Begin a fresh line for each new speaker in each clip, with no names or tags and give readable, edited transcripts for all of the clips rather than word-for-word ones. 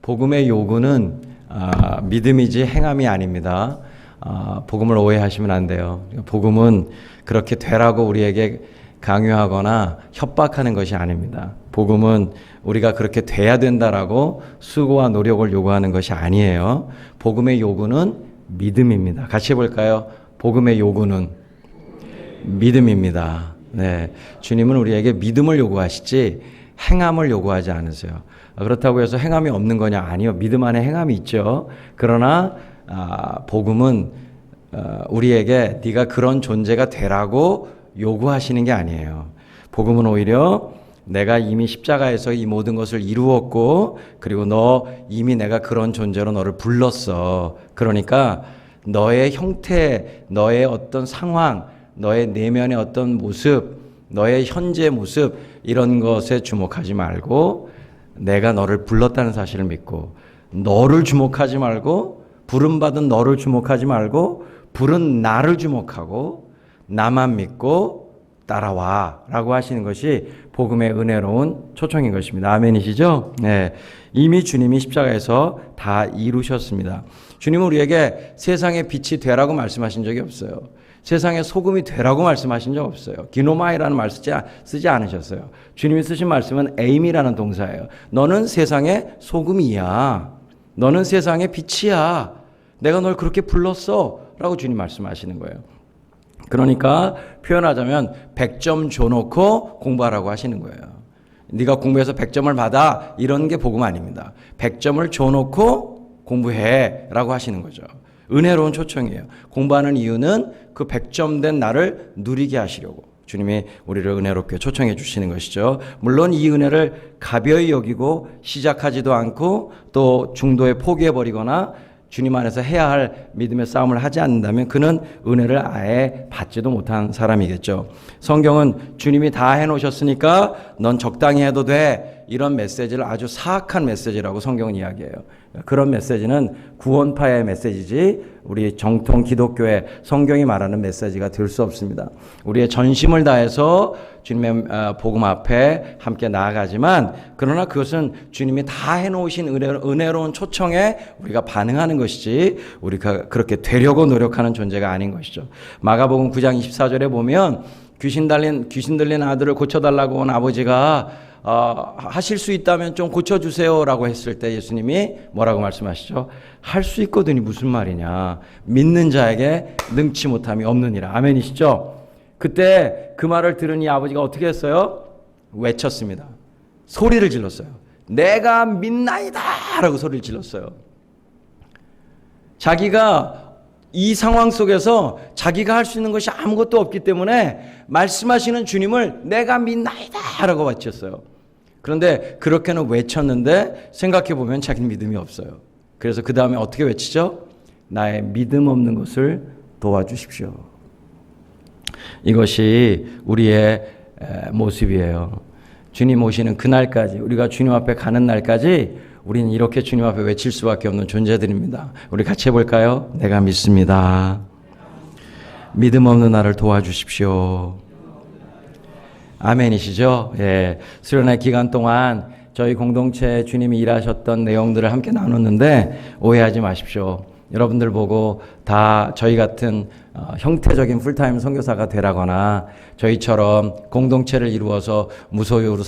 복음의 요구는 믿음이지 행함이 아닙니다. 복음을 오해하시면 안 돼요. 복음은 그렇게 되라고 우리에게 강요하거나 협박하는 것이 아닙니다. 복음은 우리가 그렇게 돼야 된다라고 수고와 노력을 요구하는 것이 아니에요. 복음의 요구는 믿음입니다. 같이 해볼까요? 복음의 요구는 믿음입니다. 네, 주님은 우리에게 믿음을 요구하시지 행함을 요구하지 않으세요. 그렇다고 해서 행함이 없는 거냐? 아니요. 믿음 안에 행함이 있죠. 그러나 복음은 우리에게 네가 그런 존재가 되라고 요구하시는 게 아니에요. 복음은 오히려 내가 이미 십자가에서 이 모든 것을 이루었고, 그리고 너 이미 내가 그런 존재로 너를 불렀어. 그러니까 너의 형태, 너의 어떤 상황, 너의 내면의 어떤 모습, 너의 현재 모습, 이런 것에 주목하지 말고 내가 너를 불렀다는 사실을 믿고, 너를 주목하지 말고, 부름받은 너를 주목하지 말고 부른 나를 주목하고 나만 믿고 따라와 라고 하시는 것이 복음의 은혜로운 초청인 것입니다. 아멘이시죠? 네, 이미 주님이 십자가에서 다 이루셨습니다. 주님은 우리에게 세상의 빛이 되라고 말씀하신 적이 없어요. 세상의 소금이 되라고 말씀하신 적 없어요. 기노마이라는 말 쓰지 않으셨어요. 주님이 쓰신 말씀은 에임이라는 동사예요. 너는 세상의 소금이야. 너는 세상의 빛이야. 내가 널 그렇게 불렀어 라고 주님 말씀하시는 거예요. 그러니까 표현하자면 100점 줘놓고 공부하라고 하시는 거예요. 네가 공부해서 100점을 받아, 이런 게 복음 아닙니다. 100점을 줘놓고 공부해 라고 하시는 거죠. 은혜로운 초청이에요. 공부하는 이유는 그 100점 된 나를 누리게 하시려고 주님이 우리를 은혜롭게 초청해 주시는 것이죠. 물론 이 은혜를 가벼이 여기고 시작하지도 않고 또 중도에 포기해버리거나 주님 안에서 해야 할 믿음의 싸움을 하지 않는다면 그는 은혜를 아예 받지도 못한 사람이겠죠. 성경은 주님이 다 해놓으셨으니까 넌 적당히 해도 돼, 이런 메시지를 아주 사악한 메시지라고 성경은 이야기해요. 그런 메시지는 구원파의 메시지지 우리 정통 기독교의 성경이 말하는 메시지가 될 수 없습니다. 우리의 전심을 다해서 주님의 복음 앞에 함께 나아가지만, 그러나 그것은 주님이 다 해놓으신 은혜로운 초청에 우리가 반응하는 것이지 우리가 그렇게 되려고 노력하는 존재가 아닌 것이죠. 마가복음 9장 24절에 보면 귀신 들린 아들을 고쳐달라고 온 아버지가 하실 수 있다면 좀 고쳐주세요 라고 했을 때 예수님이 뭐라고 말씀하시죠? 할 수 있거든요. 무슨 말이냐? 믿는 자에게 능치 못함이 없느니라. 아멘이시죠? 그때 그 말을 들은 이 아버지가 어떻게 했어요? 외쳤습니다. 소리를 질렀어요. 내가 믿나이다 라고 소리를 질렀어요. 자기가 이 상황 속에서 자기가 할 수 있는 것이 아무것도 없기 때문에 말씀하시는 주님을 내가 믿나이다 라고 외쳤어요. 그런데 그렇게는 외쳤는데 생각해 보면 자기는 믿음이 없어요. 그래서 그 다음에 어떻게 외치죠? 나의 믿음 없는 것을 도와주십시오. 이것이 우리의 모습이에요. 주님 오시는 그날까지, 우리가 주님 앞에 가는 날까지 우리는 이렇게 주님 앞에 외칠 수밖에 없는 존재들입니다. 우리 같이 해볼까요? 내가 믿습니다. 믿음 없는 나를 도와주십시오. 아멘이시죠? 예. 수련회 기간 동안 저희 공동체 주님이 일하셨던 내용들을 함께 나눴는데 오해하지 마십시오. 여러분들 보고 다 저희 같은 형태적인 풀타임 선교사가 되라거나 저희처럼 공동체를 이루어서 무소유로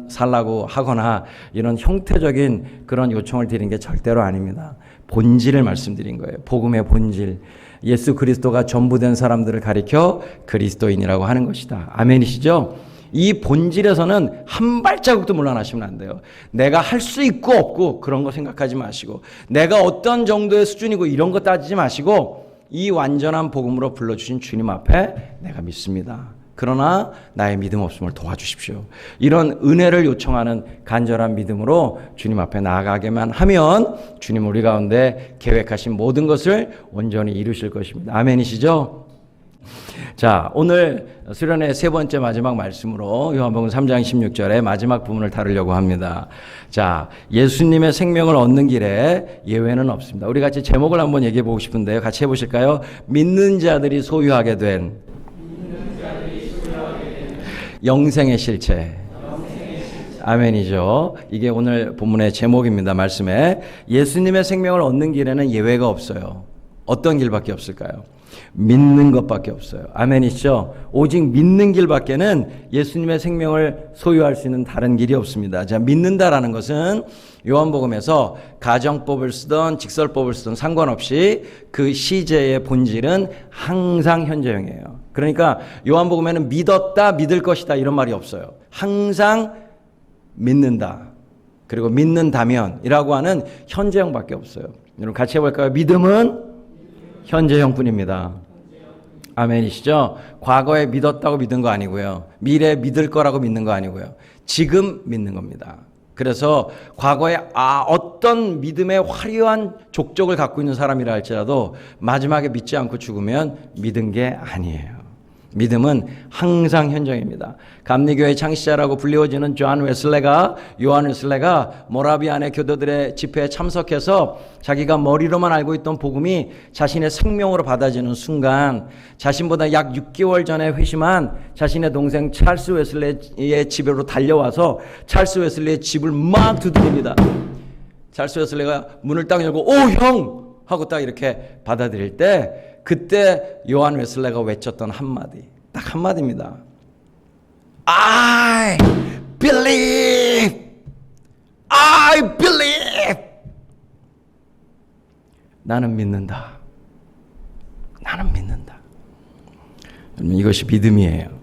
살라고 하거나 이런 형태적인 그런 요청을 드린 게 절대로 아닙니다. 본질을 말씀드린 거예요. 복음의 본질. 예수 그리스도가 전부 된 사람들을 가리켜 그리스도인이라고 하는 것이다. 아멘이시죠? 이 본질에서는 한 발자국도 물러나시면 안 돼요. 내가 할 수 있고 없고 그런 거 생각하지 마시고, 내가 어떤 정도의 수준이고 이런 거 따지지 마시고, 이 완전한 복음으로 불러주신 주님 앞에 내가 믿습니다. 그러나 나의 믿음 없음을 도와주십시오. 이런 은혜를 요청하는 간절한 믿음으로 주님 앞에 나아가게만 하면 주님 우리 가운데 계획하신 모든 것을 온전히 이루실 것입니다. 아멘이시죠? 자, 오늘 수련회 세 번째 마지막 말씀으로 요한복음 3장 16절의 마지막 부분을 다루려고 합니다. 자, 예수님의 생명을 얻는 길에 예외는 없습니다. 우리 같이 제목을 한번 얘기해 보고 싶은데요. 같이 해보실까요? 믿는 자들이 소유하게 된 영생의 실체. 아멘이죠. 이게 오늘 본문의 제목입니다. 말씀에 예수님의 생명을 얻는 길에는 예외가 없어요. 어떤 길밖에 없을까요? 믿는 것밖에 없어요. 아멘이죠. 오직 믿는 길밖에는 예수님의 생명을 소유할 수 있는 다른 길이 없습니다. 자, 믿는다라는 것은 요한복음에서 가정법을 쓰던 직설법을 쓰던 상관없이 그 시제의 본질은 항상 현재형이에요. 그러니까 요한복음에는 믿었다, 믿을 것이다 이런 말이 없어요. 항상 믿는다. 그리고 믿는다면이라고 하는 현재형밖에 없어요. 여러분 같이 해볼까요? 믿음은 현재형뿐입니다. 아멘이시죠? 과거에 믿었다고 믿은 거 아니고요. 미래에 믿을 거라고 믿는 거 아니고요. 지금 믿는 겁니다. 그래서 과거에 어떤 믿음의 화려한 족적을 갖고 있는 사람이라 할지라도 마지막에 믿지 않고 죽으면 믿은 게 아니에요. 믿음은 항상 현정입니다. 감리교의 창시자라고 불리워지는 요한 웨슬레가 모라비안의 교도들의 집회에 참석해서 자기가 머리로만 알고 있던 복음이 자신의 생명으로 받아지는 순간 자신보다 약 6개월 전에 회심한 자신의 동생 찰스 웨슬레의 집으로 달려와서 찰스 웨슬레의 집을 막 두드립니다. 찰스 웨슬레가 문을 딱 열고 오 형! 하고 딱 이렇게 받아들일 때 그때 요한 웨슬레가 외쳤던 한마디, 딱 한마디입니다. I believe. 나는 믿는다. 이것이 믿음이에요.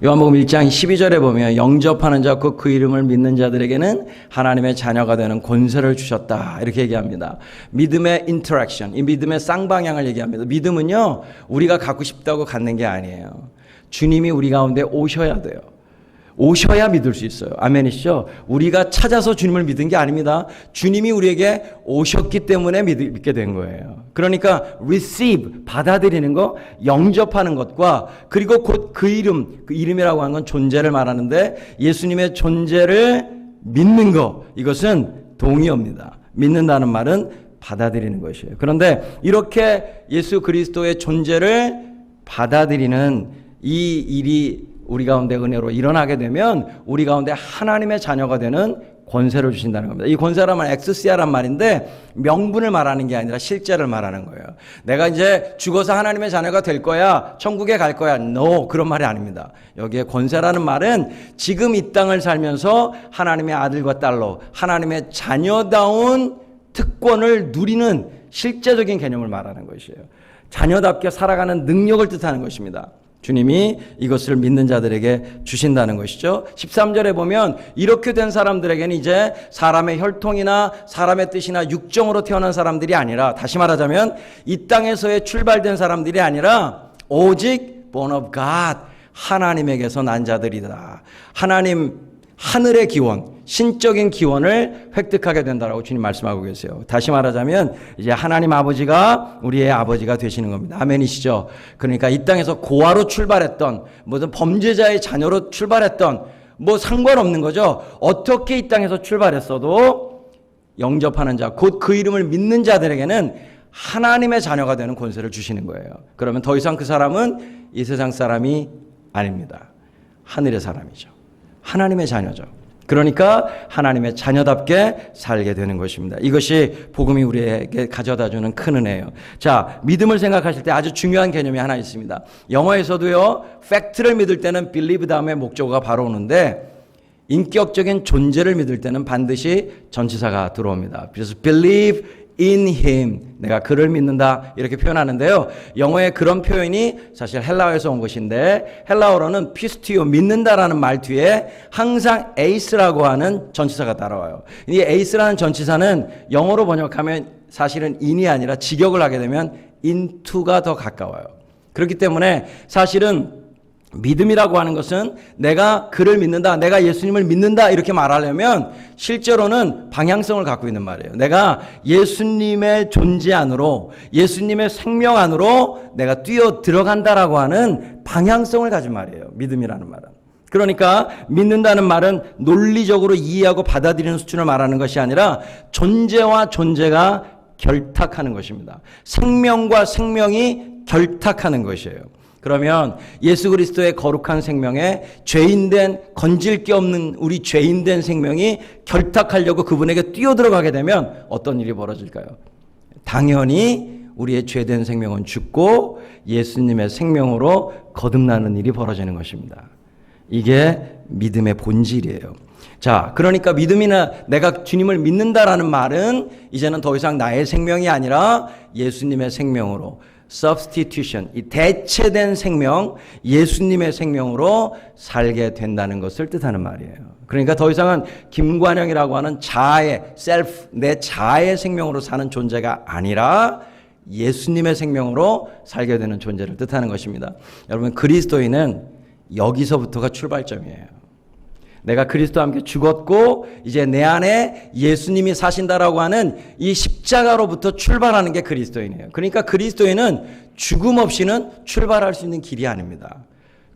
요한복음 1장 12절에 보면 영접하는 자 곧 그 이름을 믿는 자들에게는 하나님의 자녀가 되는 권세를 주셨다 이렇게 얘기합니다. 믿음의 인터랙션, 이 믿음의 쌍방향을 얘기합니다. 믿음은요 우리가 갖고 싶다고 갖는 게 아니에요. 주님이 우리 가운데 오셔야 돼요. 오셔야 믿을 수 있어요. 아멘이시죠? 우리가 찾아서 주님을 믿은 게 아닙니다. 주님이 우리에게 오셨기 때문에 믿게 된 거예요. 그러니까 receive, 받아들이는 것, 영접하는 것과 그리고 곧 그 이름이라고 하는 건 존재를 말하는데 예수님의 존재를 믿는 것, 이것은 동의어입니다. 믿는다는 말은 받아들이는 것이에요. 그런데 이렇게 예수 그리스도의 존재를 받아들이는 이 일이 우리 가운데 은혜로 일어나게 되면 우리 가운데 하나님의 자녀가 되는 권세를 주신다는 겁니다. 이 권세란 말은 엑스시아란 말인데 명분을 말하는 게 아니라 실제를 말하는 거예요. 내가 이제 죽어서 하나님의 자녀가 될 거야, 천국에 갈 거야. No, 그런 말이 아닙니다. 여기에 권세라는 말은 지금 이 땅을 살면서 하나님의 아들과 딸로 하나님의 자녀다운 특권을 누리는 실제적인 개념을 말하는 것이에요. 자녀답게 살아가는 능력을 뜻하는 것입니다. 주님이 이것을 믿는 자들에게 주신다는 것이죠. 13절에 보면 이렇게 된 사람들에게는 이제 사람의 혈통이나 사람의 뜻이나 육정으로 태어난 사람들이 아니라, 다시 말하자면 이 땅에서의 출발된 사람들이 아니라 오직 born of God, 하나님에게서 난 자들이다. 하늘의 기원, 신적인 기원을 획득하게 된다라고 주님 말씀하고 계세요. 다시 말하자면 이제 하나님 아버지가 우리의 아버지가 되시는 겁니다. 아멘이시죠? 그러니까 이 땅에서 고아로 출발했던, 무슨 범죄자의 자녀로 출발했던 뭐 상관없는 거죠. 어떻게 이 땅에서 출발했어도 영접하는 자, 곧 그 이름을 믿는 자들에게는 하나님의 자녀가 되는 권세를 주시는 거예요. 그러면 더 이상 그 사람은 이 세상 사람이 아닙니다. 하늘의 사람이죠. 하나님의 자녀죠. 그러니까 하나님의 자녀답게 살게 되는 것입니다. 이것이 복음이 우리에게 가져다주는 큰 은혜예요. 자, 믿음을 생각하실 때 아주 중요한 개념이 하나 있습니다. 영어에서도요, 팩트를 믿을 때는 believe 다음에 목적어가 바로 오는데 인격적인 존재를 믿을 때는 반드시 전치사가 들어옵니다. 그래서 believe in him, 내가 그를 믿는다 이렇게 표현하는데요. 영어의 그런 표현이 사실 헬라어에서 온 것인데 헬라어로는 피스티오, 믿는다라는 말 뒤에 항상 에이스라고 하는 전치사가 따라와요. 이 에이스라는 전치사는 영어로 번역하면 사실은 in이 아니라 직역을 하게 되면 into가 더 가까워요. 그렇기 때문에 사실은 믿음이라고 하는 것은 내가 그를 믿는다, 내가 예수님을 믿는다 이렇게 말하려면 실제로는 방향성을 갖고 있는 말이에요. 내가 예수님의 존재 안으로, 예수님의 생명 안으로 내가 뛰어 들어간다라고 하는 방향성을 가진 말이에요. 믿음이라는 말은. 그러니까 믿는다는 말은 논리적으로 이해하고 받아들이는 수준을 말하는 것이 아니라 존재와 존재가 결탁하는 것입니다. 생명과 생명이 결탁하는 것이에요. 그러면 예수 그리스도의 거룩한 생명에 죄인된 건질 게 없는 우리 죄인된 생명이 결탁하려고 그분에게 뛰어들어가게 되면 어떤 일이 벌어질까요? 당연히 우리의 죄된 생명은 죽고 예수님의 생명으로 거듭나는 일이 벌어지는 것입니다. 이게 믿음의 본질이에요. 자, 그러니까 믿음이나 내가 주님을 믿는다라는 말은 이제는 더 이상 나의 생명이 아니라 예수님의 생명으로 substitution, 이 대체된 생명, 예수님의 생명으로 살게 된다는 것을 뜻하는 말이에요. 그러니까 더 이상은 김관영이라고 하는 자아의 self, 내 자아의 생명으로 사는 존재가 아니라 예수님의 생명으로 살게 되는 존재를 뜻하는 것입니다. 여러분, 그리스도인은 여기서부터가 출발점이에요. 내가 그리스도와 함께 죽었고 이제 내 안에 예수님이 사신다라고 하는 이 십자가로부터 출발하는 게 그리스도인이에요. 그러니까 그리스도인은 죽음 없이는 출발할 수 있는 길이 아닙니다.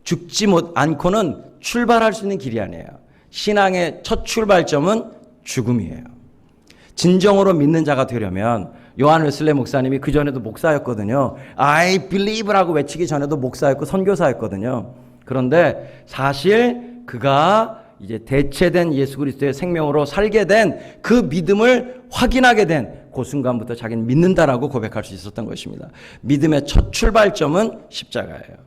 죽지 않고는 출발할 수 있는 길이 아니에요. 신앙의 첫 출발점은 죽음이에요. 진정으로 믿는 자가 되려면 요한 웨슬레 목사님이 그전에도 목사였거든요. I believe라고 외치기 전에도 목사였고 선교사였거든요. 그런데 사실 그가 이제 대체된 예수 그리스도의 생명으로 살게 된 그 믿음을 확인하게 된 그 순간부터 자기는 믿는다라고 고백할 수 있었던 것입니다. 믿음의 첫 출발점은 십자가예요.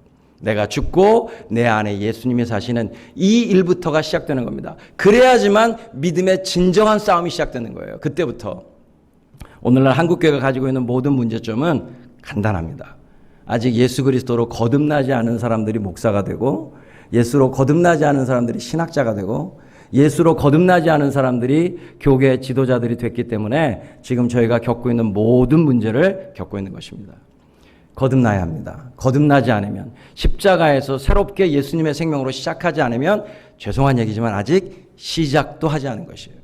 내가 죽고 내 안에 예수님이 사시는 이 일부터가 시작되는 겁니다. 그래야지만 믿음의 진정한 싸움이 시작되는 거예요. 그때부터. 오늘날 한국교회가 가지고 있는 모든 문제점은 간단합니다. 아직 예수 그리스도로 거듭나지 않은 사람들이 목사가 되고 예수로 거듭나지 않은 사람들이 신학자가 되고 예수로 거듭나지 않은 사람들이 교계 지도자들이 됐기 때문에 지금 저희가 겪고 있는 모든 문제를 겪고 있는 것입니다. 거듭나야 합니다. 거듭나지 않으면 십자가에서 새롭게 예수님의 생명으로 시작하지 않으면 죄송한 얘기지만 아직 시작도 하지 않은 것이에요.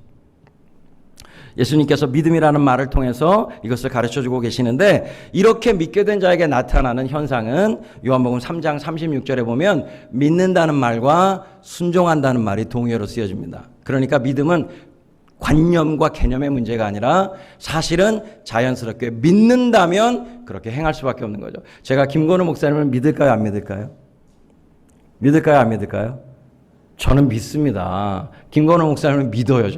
예수님께서 믿음이라는 말을 통해서 이것을 가르쳐주고 계시는데 이렇게 믿게 된 자에게 나타나는 현상은 요한복음 3장 36절에 보면 믿는다는 말과 순종한다는 말이 동의어로 쓰여집니다. 그러니까 믿음은 관념과 개념의 문제가 아니라 사실은 자연스럽게 믿는다면 그렇게 행할 수밖에 없는 거죠. 제가 김건우 목사님을 믿을까요? 안 믿을까요? 믿을까요? 안 믿을까요? 저는 믿습니다. 김건우 목사님을 믿어요.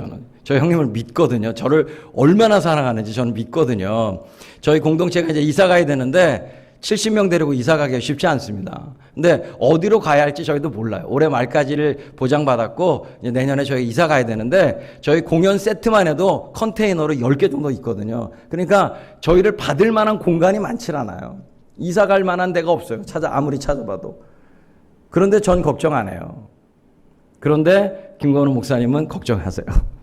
저희 형님을 믿거든요. 저를 얼마나 사랑하는지 저는 믿거든요. 저희 공동체가 이제 이사 가야 되는데 70명 데리고 이사 가기가 쉽지 않습니다. 근데 어디로 가야 할지 저희도 몰라요. 올해 말까지를 보장받았고 이제 내년에 저희 이사 가야 되는데 저희 공연 세트만 해도 컨테이너로 10개 정도 있거든요. 그러니까 저희를 받을 만한 공간이 많지 않아요. 이사 갈 만한 데가 없어요. 아무리 찾아봐도. 그런데 전 걱정 안 해요. 그런데 김건우 목사님은 걱정하세요.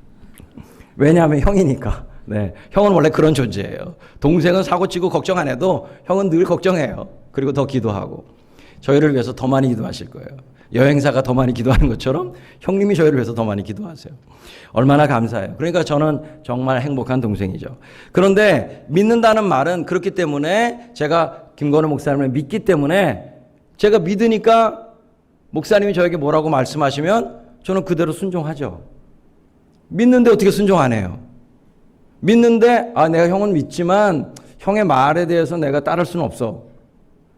왜냐하면 형이니까. 네, 형은 원래 그런 존재예요. 동생은 사고치고 걱정 안 해도 형은 늘 걱정해요. 그리고 더 기도하고. 저희를 위해서 더 많이 기도하실 거예요. 여행사가 더 많이 기도하는 것처럼 형님이 저희를 위해서 더 많이 기도하세요. 얼마나 감사해요. 그러니까 저는 정말 행복한 동생이죠. 그런데 믿는다는 말은 그렇기 때문에 제가 김건우 목사님을 믿기 때문에 제가 믿으니까 목사님이 저에게 뭐라고 말씀하시면 저는 그대로 순종하죠. 믿는데 어떻게 순종 안 해요? 믿는데 내가 형은 믿지만 형의 말에 대해서 내가 따를 수는 없어.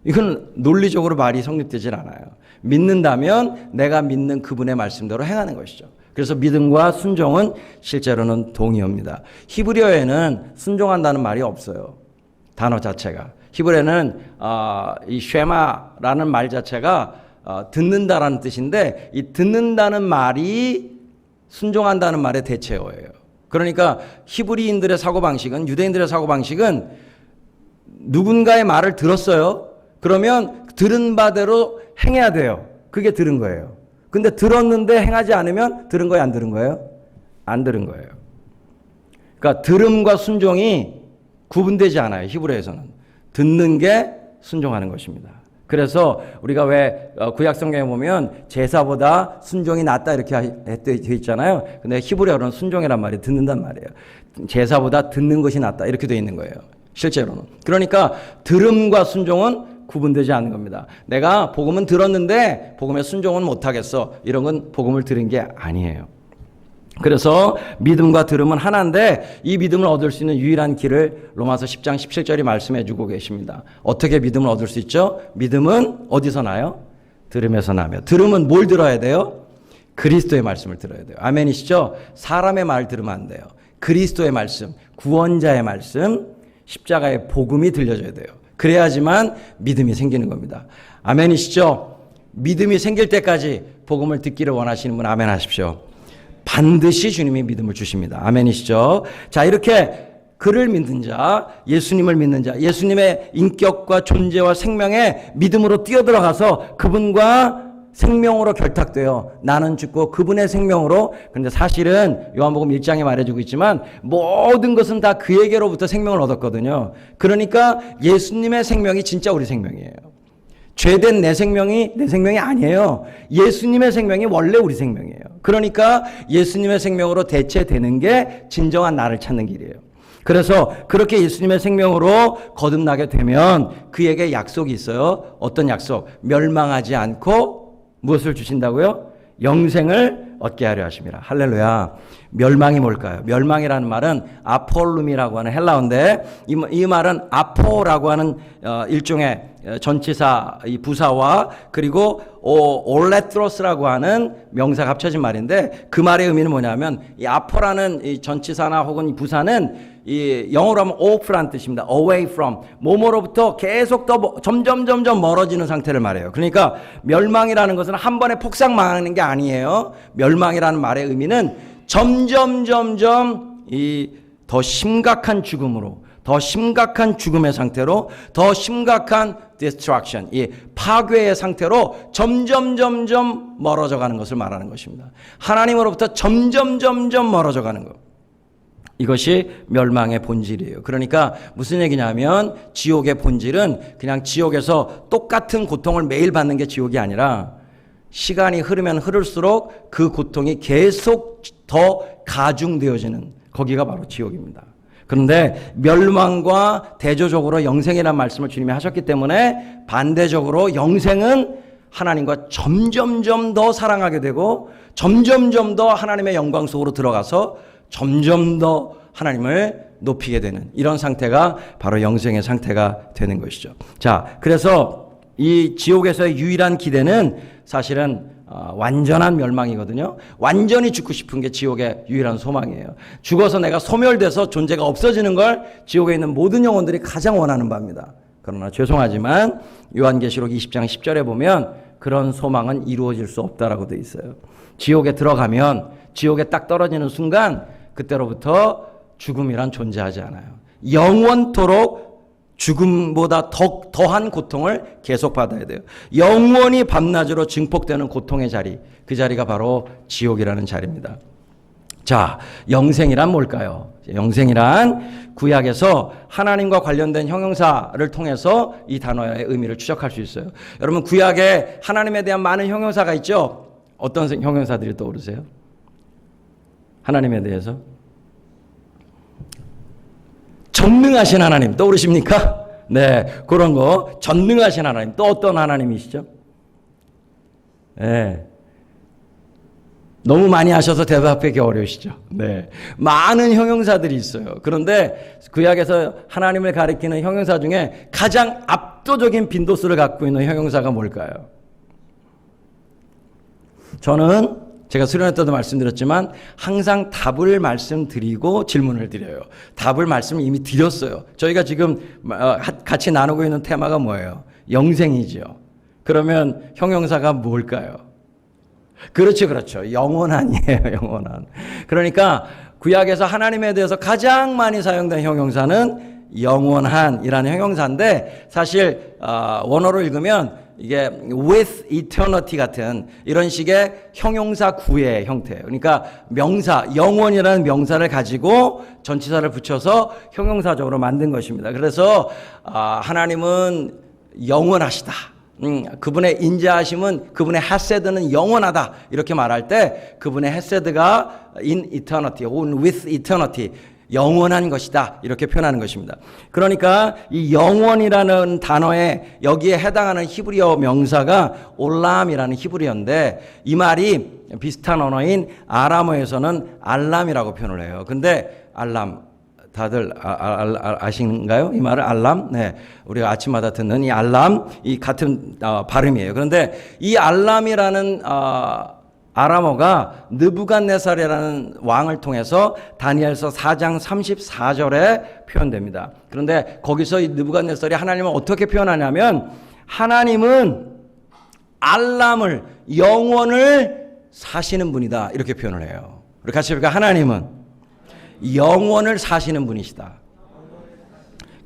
이건 논리적으로 말이 성립되질 않아요. 믿는다면 내가 믿는 그분의 말씀대로 행하는 것이죠. 그래서 믿음과 순종은 실제로는 동의어입니다. 히브리어에는 순종한다는 말이 없어요. 단어 자체가. 히브리어는 이 쉐마라는 말 자체가 듣는다라는 뜻인데 이 듣는다는 말이 순종한다는 말의 대체어예요. 그러니까 히브리인들의 사고방식은 유대인들의 사고방식은 누군가의 말을 들었어요. 그러면 들은 바대로 행해야 돼요. 그게 들은 거예요. 근데 들었는데 행하지 않으면 들은 거예요? 안 들은 거예요? 안 들은 거예요. 그러니까 들음과 순종이 구분되지 않아요. 히브리어에서는. 듣는 게 순종하는 것입니다. 그래서 우리가 왜 구약 성경에 보면 제사보다 순종이 낫다 이렇게 되어 있잖아요. 근데 히브리어로는 순종이란 말이 듣는단 말이에요. 제사보다 듣는 것이 낫다 이렇게 되어 있는 거예요. 실제로는. 그러니까 들음과 순종은 구분되지 않는 겁니다. 내가 복음은 들었는데 복음의 순종은 못하겠어. 이런 건 복음을 들은 게 아니에요. 그래서 믿음과 들음은 하나인데 이 믿음을 얻을 수 있는 유일한 길을 로마서 10장 17절이 말씀해 주고 계십니다. 어떻게 믿음을 얻을 수 있죠? 믿음은 어디서 나요? 들음에서 나며. 들음은 뭘 들어야 돼요? 그리스도의 말씀을 들어야 돼요. 아멘이시죠? 사람의 말 들으면 안 돼요. 그리스도의 말씀, 구원자의 말씀, 십자가의 복음이 들려줘야 돼요. 그래야지만 믿음이 생기는 겁니다. 아멘이시죠? 믿음이 생길 때까지 복음을 듣기를 원하시는 분 아멘 하십시오. 반드시 주님이 믿음을 주십니다. 아멘이시죠? 자, 이렇게 그를 믿는 자, 예수님을 믿는 자, 예수님의 인격과 존재와 생명에 믿음으로 뛰어들어가서 그분과 생명으로 결탁되어 나는 죽고 그분의 생명으로. 그런데 사실은 요한복음 1장에 말해주고 있지만 모든 것은 다 그에게로부터 생명을 얻었거든요. 그러니까 예수님의 생명이 진짜 우리 생명이에요. 죄된 내 생명이 내 생명이 아니에요. 예수님의 생명이 원래 우리 생명이에요. 그러니까 예수님의 생명으로 대체되는 게 진정한 나를 찾는 길이에요. 그래서 그렇게 예수님의 생명으로 거듭나게 되면 그에게 약속이 있어요. 어떤 약속? 멸망하지 않고 무엇을 주신다고요? 영생을 얻게 하려 하십니다. 할렐루야. 멸망이 뭘까요? 멸망이라는 말은 아폴룸이라고 하는 헬라어인데 이 말은 아포라고 하는 일종의 전치사 이 부사와 그리고 올레트로스라고 하는 명사가 합쳐진 말인데 그 말의 의미는 뭐냐면 이 아포라는 이 전치사나 혹은 이 부사는 이 영어로 하면 off란 뜻입니다. away from 뭐뭐로부터 계속 더 점점 멀어지는 상태를 말해요. 그러니까 멸망이라는 것은 한 번에 폭삭 망하는 게 아니에요. 멸망이라는 말의 의미는 점점 이 더 심각한 죽음으로, 더 심각한 죽음의 상태로, 더 심각한 destruction, 이 파괴의 상태로 점점 멀어져 가는 것을 말하는 것입니다. 하나님으로부터 점점 멀어져 가는 것. 이것이 멸망의 본질이에요. 그러니까 무슨 얘기냐면 지옥의 본질은 그냥 지옥에서 똑같은 고통을 매일 받는 게 지옥이 아니라 시간이 흐르면 흐를수록 그 고통이 계속 더 가중되어지는 거기가 바로 지옥입니다. 그런데 멸망과 대조적으로 영생이라는 말씀을 주님이 하셨기 때문에 반대적으로 영생은 하나님과 점점 더 사랑하게 되고 점점 더 하나님의 영광 속으로 들어가서 점점 더 하나님을 높이게 되는 이런 상태가 바로 영생의 상태가 되는 것이죠. 자, 그래서 이 지옥에서의 유일한 기대는 사실은 완전한 멸망이거든요. 완전히 죽고 싶은 게 지옥의 유일한 소망이에요. 죽어서 내가 소멸돼서 존재가 없어지는 걸 지옥에 있는 모든 영혼들이 가장 원하는 바입니다. 그러나 죄송하지만 요한계시록 20장 10절에 보면 그런 소망은 이루어질 수 없다라고 되어 있어요. 지옥에 들어가면 지옥에 딱 떨어지는 순간 그때로부터 죽음이란 존재하지 않아요. 영원토록 죽음보다 더한 고통을 계속 받아야 돼요. 영원히 밤낮으로 증폭되는 고통의 자리, 그 자리가 바로 지옥이라는 자리입니다. 자, 영생이란 뭘까요? 영생이란 구약에서 하나님과 관련된 형용사를 통해서 이 단어의 의미를 추적할 수 있어요. 여러분 구약에 하나님에 대한 많은 형용사가 있죠? 어떤 형용사들이 떠오르세요? 하나님에 대해서? 전능하신 하나님 떠오르십니까? 네, 그런 거. 전능하신 하나님. 또 어떤 하나님이시죠? 네. 너무 많이 하셔서 대답하기 어려우시죠? 네. 많은 형용사들이 있어요. 그런데 구약에서 하나님을 가리키는 형용사 중에 가장 압도적인 빈도수를 갖고 있는 형용사가 뭘까요? 저는 제가 수련회 때도 말씀드렸지만 항상 답을 말씀드리고 질문을 드려요. 답을 말씀을 이미 드렸어요. 저희가 지금 같이 나누고 있는 테마가 뭐예요? 영생이죠. 그러면 형용사가 뭘까요? 그렇죠. 영원한이에요. 영원한. 그러니까 구약에서 하나님에 대해서 가장 많이 사용된 형용사는 영원한이라는 형용사인데 사실 원어로 읽으면 이게 with eternity 같은 이런 식의 형용사 구의 형태예요. 그러니까 명사, 영원이라는 명사를 가지고 전치사를 붙여서 형용사적으로 만든 것입니다. 그래서 하나님은 영원하시다. 그분의 인자하심은 그분의 헤세드는 영원하다. 이렇게 말할 때 그분의 헤세드가 in eternity 혹은 with eternity 영원한 것이다. 이렇게 표현하는 것입니다. 그러니까 이 영원이라는 단어에 여기에 해당하는 히브리어 명사가 올람이라는 히브리어인데 이 말이 비슷한 언어인 아람어에서는 알람이라고 표현을 해요. 근데 알람 다들 아신가요? 이 말을 알람? 네. 우리가 아침마다 듣는 이 알람, 이 같은 발음이에요. 그런데 이 알람이라는 아람어가 느부갓네살이라는 왕을 통해서 다니엘서 4장 34절에 표현됩니다. 그런데 거기서 이 느부갓네살이 하나님을 어떻게 표현하냐면 하나님은 알람을, 영원을 사시는 분이다. 이렇게 표현을 해요. 우리 같이 볼까요? 하나님은 영원을 사시는 분이시다.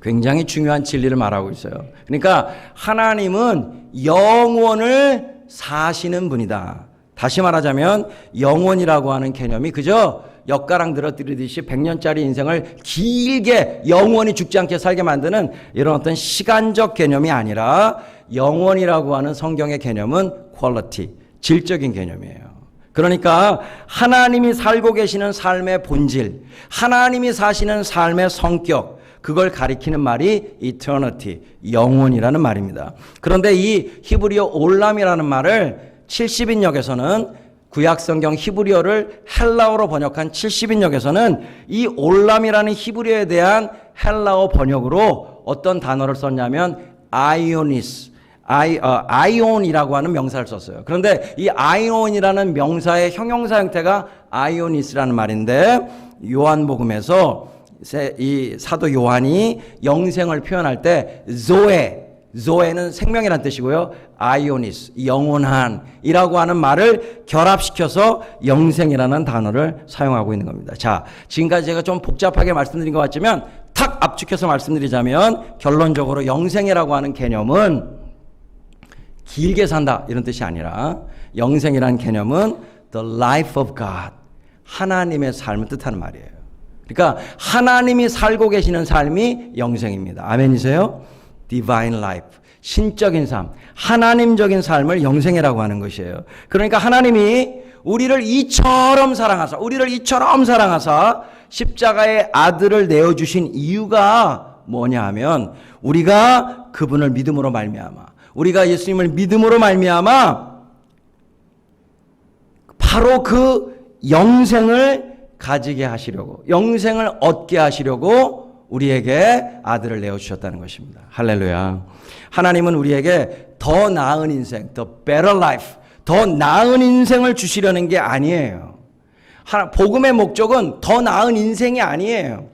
굉장히 중요한 진리를 말하고 있어요. 그러니까 하나님은 영원을 사시는 분이다. 다시 말하자면 영원이라고 하는 개념이 그저 엿가랑 들어뜨리듯이 100년짜리 인생을 길게 영원히 죽지 않게 살게 만드는 이런 어떤 시간적 개념이 아니라 영원이라고 하는 성경의 개념은 퀄리티, 질적인 개념이에요. 그러니까 하나님이 살고 계시는 삶의 본질, 하나님이 사시는 삶의 성격, 그걸 가리키는 말이 eternity, 영원이라는 말입니다. 그런데 이 히브리어 올람이라는 말을 70인역에서는 구약성경 히브리어를 헬라어로 번역한 70인역에서는 이 올람이라는 히브리어에 대한 헬라어 번역으로 어떤 단어를 썼냐면 아이오니스, 아이온이라고 하는 명사를 썼어요. 그런데 이 아이온이라는 명사의 형용사 형태가 아이오니스라는 말인데 요한복음에서 이 사도 요한이 영생을 표현할 때 조에는 생명이라는 뜻이고요. 아이오니스, 영원한이라고 하는 말을 결합시켜서 영생이라는 단어를 사용하고 있는 겁니다. 자, 지금까지 제가 좀 복잡하게 말씀드린 것 같지만 탁 압축해서 말씀드리자면 결론적으로 영생이라고 하는 개념은 길게 산다 이런 뜻이 아니라 영생이라는 개념은 the life of God, 하나님의 삶을 뜻하는 말이에요. 그러니까 하나님이 살고 계시는 삶이 영생입니다. 아멘이세요? divine life, 신적인 삶, 하나님적인 삶을 영생이라고 하는 것이에요. 그러니까 하나님이 우리를 이처럼 사랑하사 십자가의 아들을 내어주신 이유가 뭐냐 하면 우리가 그분을 믿음으로 말미암아, 우리가 예수님을 믿음으로 말미암아 바로 그 영생을 가지게 하시려고, 영생을 얻게 하시려고 우리에게 아들을 내어주셨다는 것입니다. 할렐루야. 하나님은 우리에게 더 나은 인생, the better life, 더 나은 인생을 주시려는 게 아니에요. 복음의 목적은 더 나은 인생이 아니에요.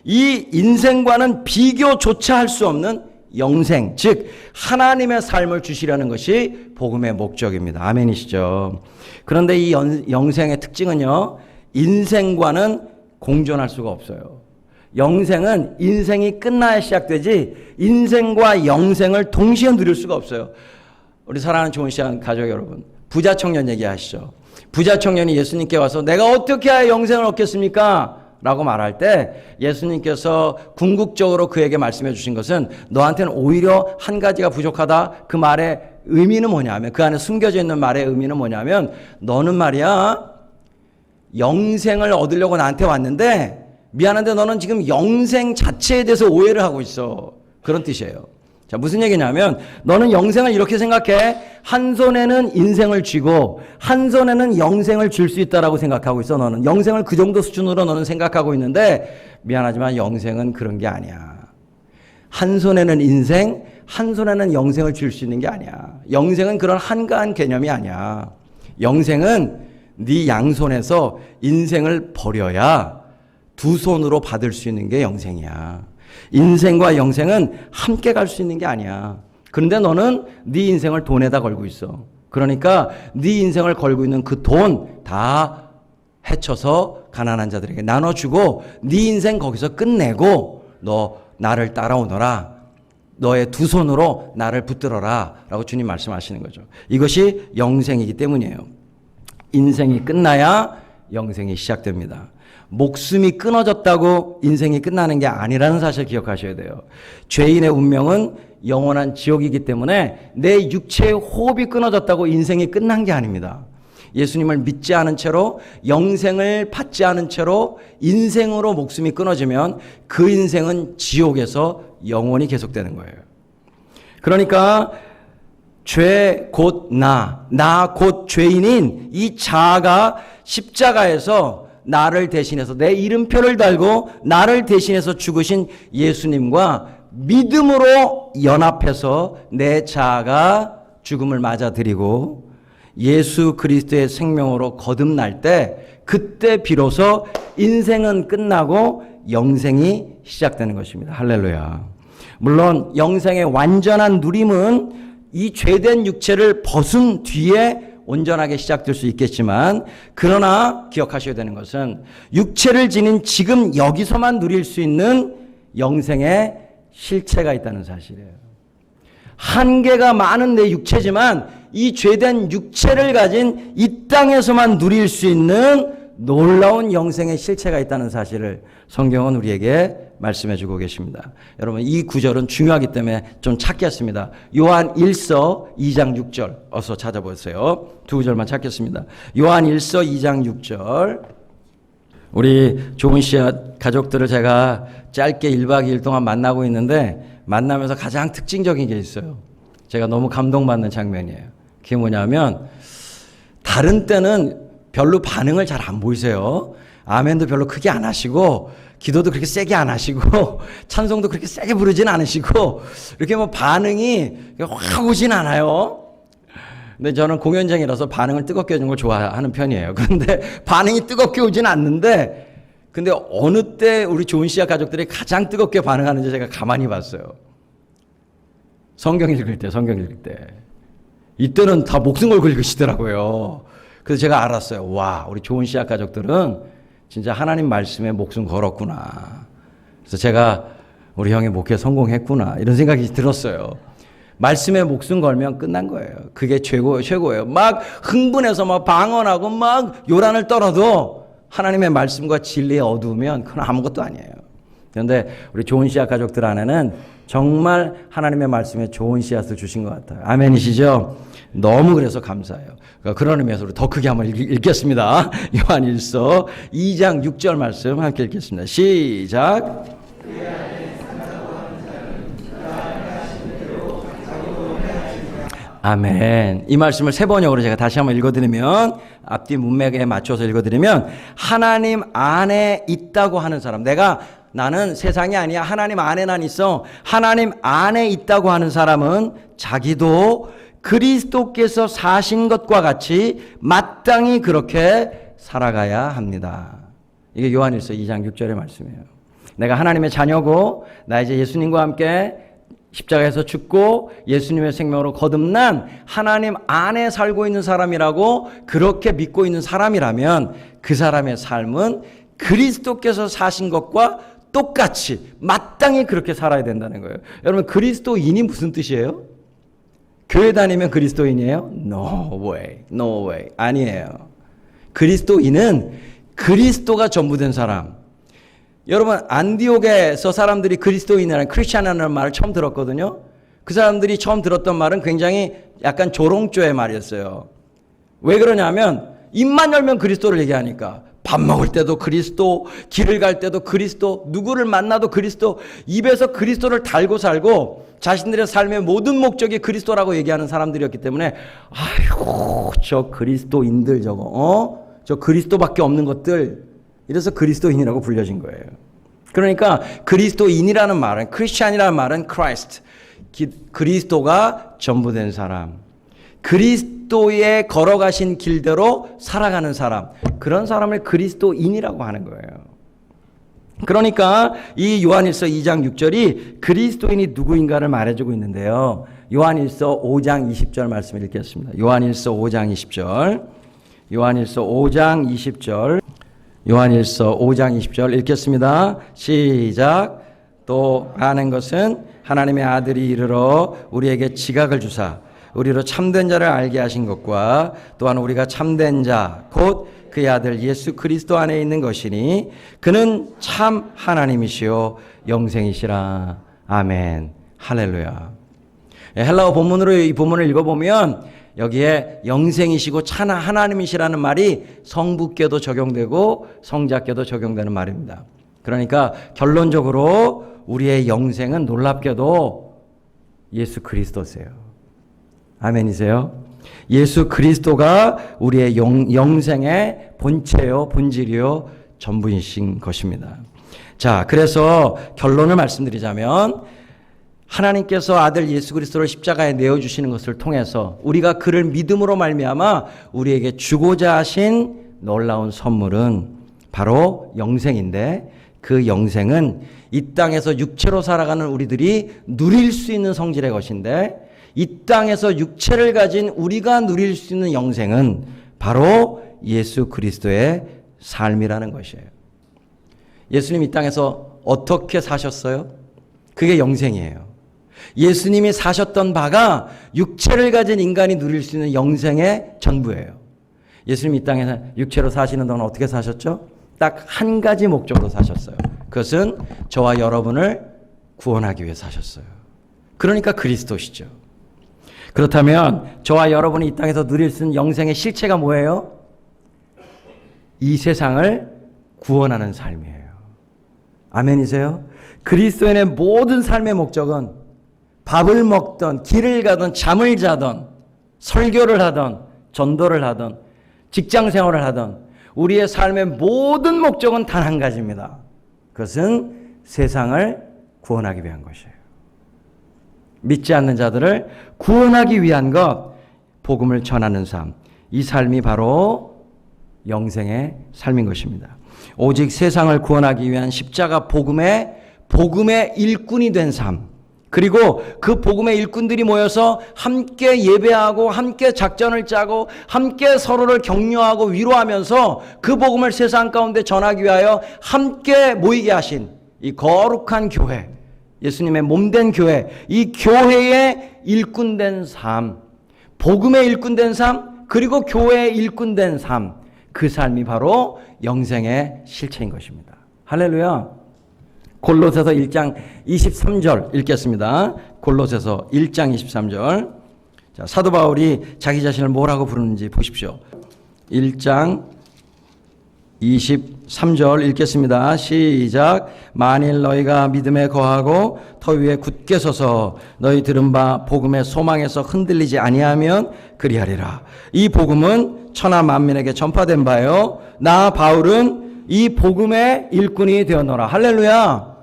이 인생과는 비교조차 할 수 없는 영생, 즉 하나님의 삶을 주시려는 것이 복음의 목적입니다. 아멘이시죠? 그런데 이 영생의 특징은요, 인생과는 공존할 수가 없어요. 영생은 인생이 끝나야 시작되지 인생과 영생을 동시에 누릴 수가 없어요. 우리 사랑하는 좋은 시간 가족 여러분, 부자 청년 얘기하시죠. 부자 청년이 예수님께 와서 내가 어떻게 해야 영생을 얻겠습니까? 라고 말할 때 예수님께서 궁극적으로 그에게 말씀해 주신 것은 너한테는 오히려 한 가지가 부족하다. 그 말의 의미는 뭐냐면, 그 안에 숨겨져 있는 말의 의미는 뭐냐면, 너는 말이야 영생을 얻으려고 나한테 왔는데 미안한데 너는 지금 영생 자체에 대해서 오해를 하고 있어. 그런 뜻이에요. 자, 무슨 얘기냐면 너는 영생을 이렇게 생각해. 한 손에는 인생을 쥐고 한 손에는 영생을 줄 수 있다라고 생각하고 있어. 너는 영생을 그 정도 수준으로 너는 생각하고 있는데 미안하지만 영생은 그런 게 아니야. 한 손에는 인생, 한 손에는 영생을 줄 수 있는 게 아니야. 영생은 그런 한가한 개념이 아니야. 영생은 네 양손에서 인생을 버려야 두 손으로 받을 수 있는 게 영생이야. 인생과 영생은 함께 갈 수 있는 게 아니야. 그런데 너는 네 인생을 돈에다 걸고 있어. 그러니까 네 인생을 걸고 있는 그 돈 다 헤쳐서 가난한 자들에게 나눠주고 네 인생 거기서 끝내고 너 나를 따라오너라. 너의 두 손으로 나를 붙들어라 라고 주님 말씀하시는 거죠. 이것이 영생이기 때문이에요. 인생이 끝나야 영생이 시작됩니다. 목숨이 끊어졌다고 인생이 끝나는 게 아니라는 사실 기억하셔야 돼요. 죄인의 운명은 영원한 지옥이기 때문에 내 육체의 호흡이 끊어졌다고 인생이 끝난 게 아닙니다. 예수님을 믿지 않은 채로 영생을 받지 않은 채로 인생으로 목숨이 끊어지면 그 인생은 지옥에서 영원히 계속되는 거예요. 그러니까 죄 곧 나 곧 죄인인 이 자아가 십자가에서 나를 대신해서 내 이름표를 달고 나를 대신해서 죽으신 예수님과 믿음으로 연합해서 내 자아가 죽음을 맞아들이고 예수 그리스도의 생명으로 거듭날 때 그때 비로소 인생은 끝나고 영생이 시작되는 것입니다. 할렐루야. 물론 영생의 완전한 누림은 이 죄된 육체를 벗은 뒤에 온전하게 시작될 수 있겠지만 그러나 기억하셔야 되는 것은 육체를 지닌 지금 여기서만 누릴 수 있는 영생의 실체가 있다는 사실이에요. 한계가 많은 내 육체지만 이 죄된 육체를 가진 이 땅에서만 누릴 수 있는 놀라운 영생의 실체가 있다는 사실을 성경은 우리에게 말씀해 주고 계십니다. 여러분 이 구절은 중요하기 때문에 좀 찾겠습니다. 요한 1서 2장 6절 어서 찾아보세요. 두 구절만 찾겠습니다. 요한 1서 2장 6절. 우리 좋은 씨앗 가족들을 제가 짧게 1박 2일 동안 만나고 있는데 만나면서 가장 특징적인 게 있어요. 제가 너무 감동받는 장면이에요. 그게 뭐냐면 다른 때는 별로 반응을 잘 안 보이세요. 아멘도 별로 크게 안 하시고 기도도 그렇게 세게 안 하시고 찬송도 그렇게 세게 부르진 않으시고 이렇게 뭐 반응이 확 오진 않아요. 근데 저는 공연장이라서 반응을 뜨겁게 해주는 걸 좋아하는 편이에요. 그런데 반응이 뜨겁게 오진 않는데 근데 어느 때 우리 좋은 씨앗 가족들이 가장 뜨겁게 반응하는지 제가 가만히 봤어요. 성경 읽을 때. 이때는 다 목숨 걸고 읽으시더라고요. 그래서 제가 알았어요. 와, 우리 좋은 씨앗 가족들은 진짜 하나님 말씀에 목숨 걸었구나. 그래서 제가 우리 형의 목회 성공했구나. 이런 생각이 들었어요. 말씀에 목숨 걸면 끝난 거예요. 그게 최고예요. 막 흥분해서 막 방언하고 막 요란을 떨어도 하나님의 말씀과 진리에 어두우면 그건 아무것도 아니에요. 그런데 우리 좋은 씨앗 가족들 안에는 정말 하나님의 말씀에 좋은 씨앗을 주신 것 같아요. 아멘이시죠? 너무 그래서 감사해요. 그런 의미에서 우리 더 크게 한번 읽겠습니다. 요한 1서 2장 6절 말씀 함께 읽겠습니다. 시작. 아멘. 이 말씀을 세 번역으로 제가 다시 한번 읽어드리면 앞뒤 문맥에 맞춰서 읽어드리면 하나님 안에 있다고 하는 사람, 나는 세상이 아니야. 하나님 안에 난 있어. 하나님 안에 있다고 하는 사람은 자기도 그리스도께서 사신 것과 같이 마땅히 그렇게 살아가야 합니다. 이게 요한일서 2장 6절의 말씀이에요. 내가 하나님의 자녀고 나 이제 예수님과 함께 십자가에서 죽고 예수님의 생명으로 거듭난 하나님 안에 살고 있는 사람이라고 그렇게 믿고 있는 사람이라면 그 사람의 삶은 그리스도께서 사신 것과 똑같이 마땅히 그렇게 살아야 된다는 거예요. 여러분 그리스도인이 무슨 뜻이에요? 교회 다니면 그리스도인이에요? No way. 아니에요. 그리스도인은 그리스도가 전부된 사람. 여러분 안디옥에서 사람들이 그리스도인이라는 크리스찬이라는 말을 처음 들었거든요. 그 사람들이 처음 들었던 말은 굉장히 약간 조롱조의 말이었어요. 왜 그러냐면 입만 열면 그리스도를 얘기하니까 밥 먹을 때도 그리스도, 길을 갈 때도 그리스도, 누구를 만나도 그리스도, 입에서 그리스도를 달고 살고 자신들의 삶의 모든 목적이 그리스도라고 얘기하는 사람들이었기 때문에 아이고 저 그리스도인들 저 그리스도밖에 없는 것들, 이래서 그리스도인이라고 불려진 거예요. 그러니까 그리스도인이라는 말은, 크리스찬이라는 말은 크라이스트, 그리스도가 전부된 사람, 그리스도의 걸어가신 길대로 살아가는 사람, 그런 사람을 그리스도인이라고 하는 거예요. 그러니까 이 요한일서 2장 6절이 그리스도인이 누구인가를 말해주고 있는데요. 요한일서 5장 20절 말씀 읽겠습니다. 요한일서 5장 20절. 요한일서 5장 20절 읽겠습니다. 시작. 또 아는 것은 하나님의 아들이 이르러 우리에게 지각을 주사 우리로 참된 자를 알게 하신 것과 또한 우리가 참된 자 곧 그의 아들 예수 그리스도 안에 있는 것이니 그는 참 하나님이시요 영생이시라. 아멘. 할렐루야. 헬라어 본문으로 이 본문을 읽어보면 여기에 영생이시고 찬 하나님이시라는 말이 성부께도 적용되고 성자께도 적용되는 말입니다. 그러니까 결론적으로 우리의 영생은 놀랍게도 예수 그리스도세요. 아멘이세요? 예수 그리스도가 우리의 영생의 본체요, 본질이요, 전부이신 것입니다. 자, 그래서 결론을 말씀드리자면 하나님께서 아들 예수 그리스도를 십자가에 내어주시는 것을 통해서 우리가 그를 믿음으로 말미암아 우리에게 주고자 하신 놀라운 선물은 바로 영생인데, 그 영생은 이 땅에서 육체로 살아가는 우리들이 누릴 수 있는 성질의 것인데, 이 땅에서 육체를 가진 우리가 누릴 수 있는 영생은 바로 예수 그리스도의 삶이라는 것이에요. 예수님 이 땅에서 어떻게 사셨어요? 그게 영생이에요. 예수님이 사셨던 바가 육체를 가진 인간이 누릴 수 있는 영생의 전부예요. 예수님 이 땅에서 육체로 사시는 동안 어떻게 사셨죠? 딱 한 가지 목적으로 사셨어요. 그것은 저와 여러분을 구원하기 위해 사셨어요. 그러니까 그리스도시죠. 그렇다면 저와 여러분이 이 땅에서 누릴 수 있는 영생의 실체가 뭐예요? 이 세상을 구원하는 삶이에요. 아멘이세요? 그리스도인의 모든 삶의 목적은 밥을 먹던, 길을 가던, 잠을 자던, 설교를 하던, 전도를 하던, 직장 생활을 하던 우리의 삶의 모든 목적은 단 한 가지입니다. 그것은 세상을 구원하기 위한 것이에요. 믿지 않는 자들을 구원하기 위한 것, 복음을 전하는 삶. 이 삶이 바로 영생의 삶인 것입니다. 오직 세상을 구원하기 위한 십자가 복음의 일꾼이 된 삶. 그리고 그 복음의 일꾼들이 모여서 함께 예배하고 함께 작전을 짜고 함께 서로를 격려하고 위로하면서 그 복음을 세상 가운데 전하기 위하여 함께 모이게 하신 이 거룩한 교회, 예수님의 몸된 교회, 이 교회의 일꾼된 삶, 복음의 일꾼된 삶, 그리고 교회의 일꾼된 삶, 그 삶이 바로 영생의 실체인 것입니다. 할렐루야. 골로새서 1장 23절 읽겠습니다. 골로새서 1장 23절. 자, 사도 바울이 자기 자신을 뭐라고 부르는지 보십시오. 1장 23절 읽겠습니다. 시작. 만일 너희가 믿음에 거하고 터 위에 굳게 서서 너희 들은 바 복음의 소망에서 흔들리지 아니하면 그리하리라. 이 복음은 천하 만민에게 전파된 바요. 나 바울은 이 복음의 일꾼이 되었노라. 할렐루야.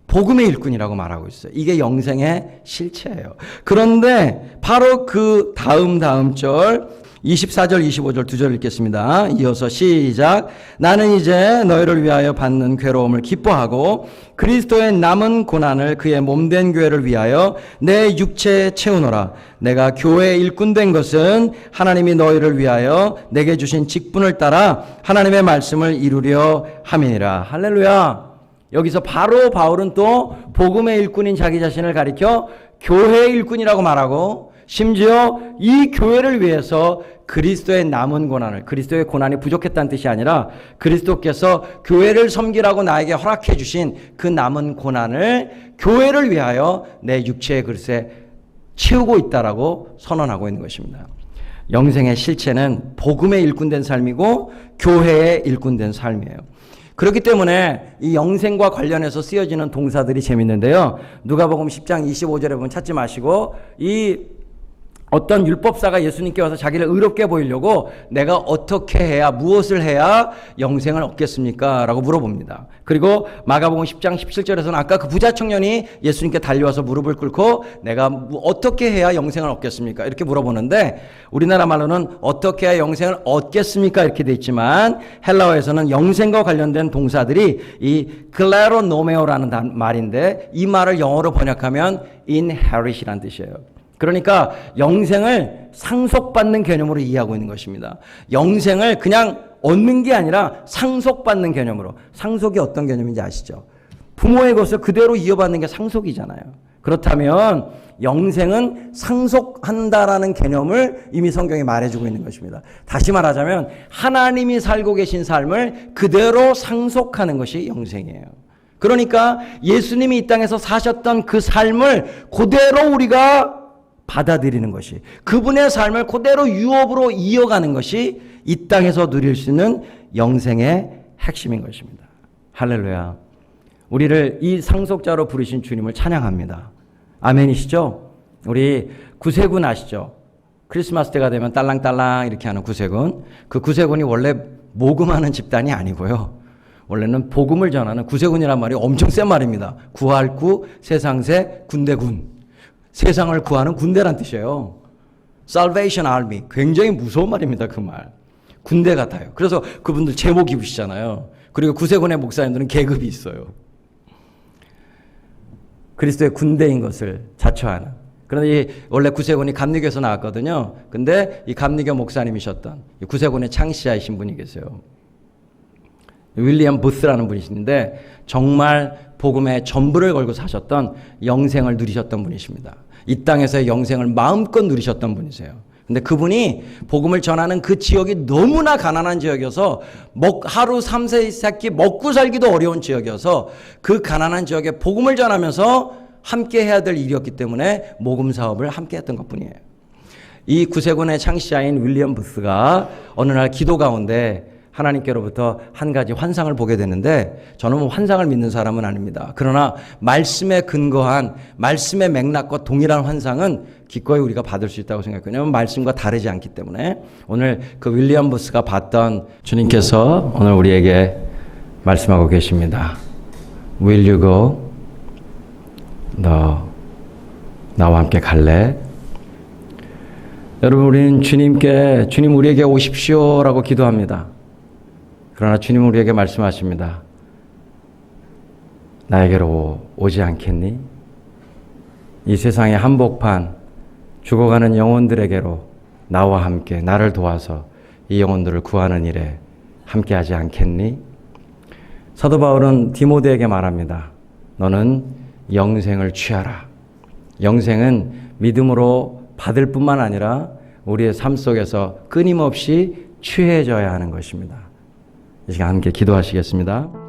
복음의 일꾼이라고 말하고 있어요. 이게 영생의 실체예요. 그런데 바로 그 다음 절 24절 25절 두 절 읽겠습니다. 이어서 시작. 나는 이제 너희를 위하여 받는 괴로움을 기뻐하고 그리스도의 남은 고난을 그의 몸된 교회를 위하여 내 육체에 채우노라. 내가 교회의 일꾼 된 것은 하나님이 너희를 위하여 내게 주신 직분을 따라 하나님의 말씀을 이루려 함이니라. 할렐루야. 여기서 바로 바울은 또 복음의 일꾼인 자기 자신을 가리켜 교회의 일꾼이라고 말하고, 심지어 이 교회를 위해서 그리스도의 남은 고난을, 그리스도의 고난이 부족했다는 뜻이 아니라 그리스도께서 교회를 섬기라고 나에게 허락해 주신 그 남은 고난을 교회를 위하여 내 육체의 그릇에 채우고 있다라고 선언하고 있는 것입니다. 영생의 실체는 복음의 일꾼된 삶이고 교회의 일꾼된 삶이에요. 그렇기 때문에 이 영생과 관련해서 쓰여지는 동사들이 재밌는데요. 누가복음 10장 25절에 보면 찾지 마시고, 이 어떤 율법사가 예수님께 와서 자기를 의롭게 보이려고 내가 어떻게 해야, 무엇을 해야 영생을 얻겠습니까? 라고 물어봅니다. 그리고 마가복음 10장 17절에서는 아까 그 부자 청년이 예수님께 달려와서 무릎을 꿇고 내가 어떻게 해야 영생을 얻겠습니까? 이렇게 물어보는데, 우리나라 말로는 어떻게 해야 영생을 얻겠습니까? 이렇게 돼 있지만 헬라어에서는 영생과 관련된 동사들이 이 클레로노메오라는 말인데, 이 말을 영어로 번역하면 inherit이라는 뜻이에요. 그러니까 영생을 상속받는 개념으로 이해하고 있는 것입니다. 영생을 그냥 얻는 게 아니라 상속받는 개념으로. 상속이 어떤 개념인지 아시죠? 부모의 것을 그대로 이어받는 게 상속이잖아요. 그렇다면 영생은 상속한다라는 개념을 이미 성경이 말해주고 있는 것입니다. 다시 말하자면 하나님이 살고 계신 삶을 그대로 상속하는 것이 영생이에요. 그러니까 예수님이 이 땅에서 사셨던 그 삶을 그대로 우리가 받아들이는 것이, 그분의 삶을 그대로 유업으로 이어가는 것이 이 땅에서 누릴 수 있는 영생의 핵심인 것입니다. 할렐루야. 우리를 이 상속자로 부르신 주님을 찬양합니다. 아멘이시죠? 우리 구세군 아시죠? 크리스마스 때가 되면 딸랑딸랑 이렇게 하는 구세군. 그 구세군이 원래 모금하는 집단이 아니고요. 원래는 복음을 전하는, 구세군이란 말이 엄청 센 말입니다. 구할 구, 세상새, 군대군. 세상을 구하는 군대란 뜻이에요. Salvation Army. 굉장히 무서운 말입니다. 그 말. 군대 같아요. 그래서 그분들 제복 입으시잖아요. 그리고 구세군의 목사님들은 계급이 있어요. 그리스도의 군대인 것을 자처하는. 그런데 원래 구세군이 감리교에서 나왔거든요. 근데 이 감리교 목사님이셨던 이 구세군의 창시자이신 분이 계세요. 윌리엄 부스라는 분이신데 정말 복음의 전부를 걸고 사셨던, 영생을 누리셨던 분이십니다. 이 땅에서의 영생을 마음껏 누리셨던 분이세요. 근데 그분이 복음을 전하는 그 지역이 너무나 가난한 지역이어서 하루 3-4끼 먹고 살기도 어려운 지역이어서 그 가난한 지역에 복음을 전하면서 함께 해야 될 일이었기 때문에 모금 사업을 함께 했던 것뿐이에요. 이 구세군의 창시자인 윌리엄 부스가 어느 날 기도 가운데 하나님께로부터 한 가지 환상을 보게 되는데, 저는 환상을 믿는 사람은 아닙니다. 그러나 말씀에 근거한, 말씀의 맥락과 동일한 환상은 기꺼이 우리가 받을 수 있다고 생각해요. 왜냐하면 말씀과 다르지 않기 때문에. 오늘 그 윌리엄 부스가 봤던, 주님께서 오늘 우리에게 말씀하고 계십니다. Will you go? 너 나와 함께 갈래? 여러분, 우리는 주님 우리에게 오십시오라고 기도합니다. 그러나 주님은 우리에게 말씀하십니다. 나에게로 오지 않겠니? 이 세상의 한복판, 죽어가는 영혼들에게로 나와 함께, 나를 도와서 이 영혼들을 구하는 일에 함께하지 않겠니? 사도 바울은 디모데에게 말합니다. 너는 영생을 취하라. 영생은 믿음으로 받을 뿐만 아니라 우리의 삶 속에서 끊임없이 취해져야 하는 것입니다. 이 시간 함께 기도하시겠습니다.